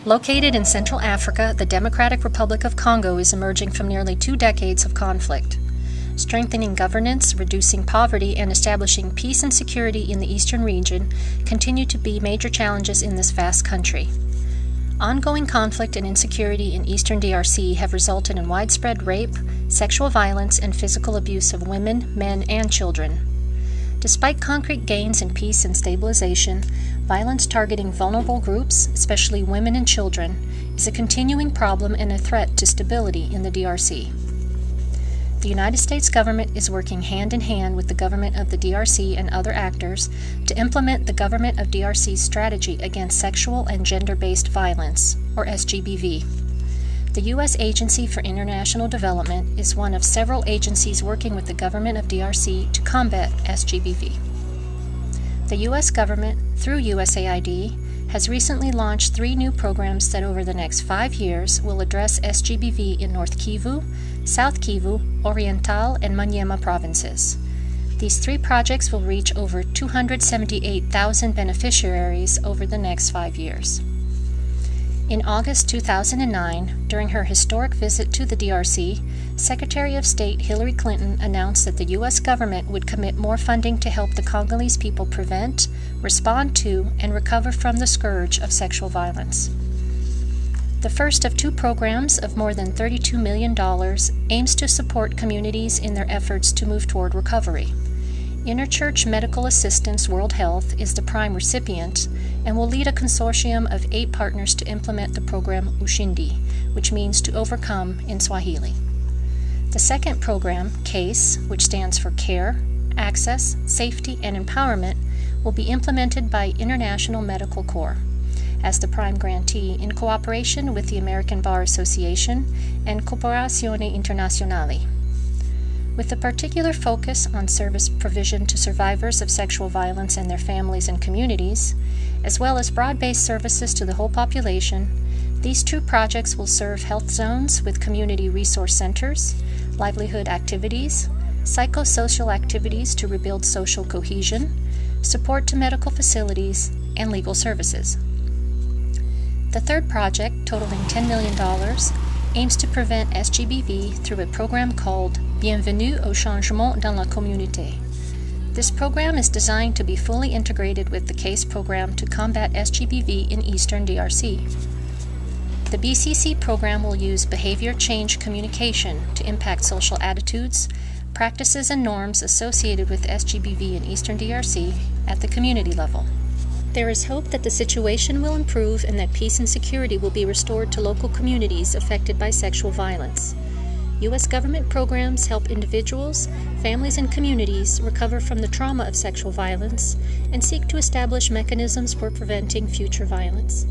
Located in Central Africa, the Democratic Republic of Congo is emerging from nearly 2 decades of conflict. Strengthening governance, reducing poverty, and establishing peace and security in the eastern region continue to be major challenges in this vast country. Ongoing conflict and insecurity in eastern DRC have resulted in widespread rape, sexual violence, and physical abuse of women, men, and children. Despite concrete gains in peace and stabilization, violence targeting vulnerable groups, especially women and children, is a continuing problem and a threat to stability in the DRC. The United States government is working hand in hand with the government of the DRC and other actors to implement the government of DRC's strategy against sexual and gender-based violence, or SGBV. The U.S. Agency for International Development is one of several agencies working with the government of DRC to combat SGBV. The U.S. government, through USAID, has recently launched 3 new programs that over the next 5 years will address SGBV in North Kivu, South Kivu, Oriental, and Maniema Provinces. These 3 projects will reach over 278,000 beneficiaries over the next 5 years. In August 2009, during her historic visit to the DRC, Secretary of State Hillary Clinton announced that the U.S. government would commit more funding to help the Congolese people prevent, respond to, and recover from the scourge of sexual violence. The first of 2 programs of more than $32 million aims to support communities in their efforts to move toward recovery. Interchurch Medical Assistance World Health is the prime recipient and will lead a consortium of 8 partners to implement the program Ushindi, which means to overcome in Swahili. The second program, CASE, which stands for Care, Access, Safety, and Empowerment, will be implemented by International Medical Corps as the prime grantee in cooperation with the American Bar Association and Cooperazione Internazionale. With a particular focus on service provision to survivors of sexual violence and their families and communities, as well as broad-based services to the whole population, these 2 projects will serve health zones with community resource centers, livelihood activities, psychosocial activities to rebuild social cohesion, support to medical facilities, and legal services. The third project, totaling $10 million, aims to prevent SGBV through a program called Bienvenue au Changements dans la Communauté. This program is designed to be fully integrated with the CASE program to combat SGBV in eastern DRC. The BCC program will use behavior change communication to impact social attitudes, practices, and norms associated with SGBV in eastern DRC at the community level. There is hope that the situation will improve and that peace and security will be restored to local communities affected by sexual violence. U.S. government programs help individuals, families, and communities recover from the trauma of sexual violence and seek to establish mechanisms for preventing future violence.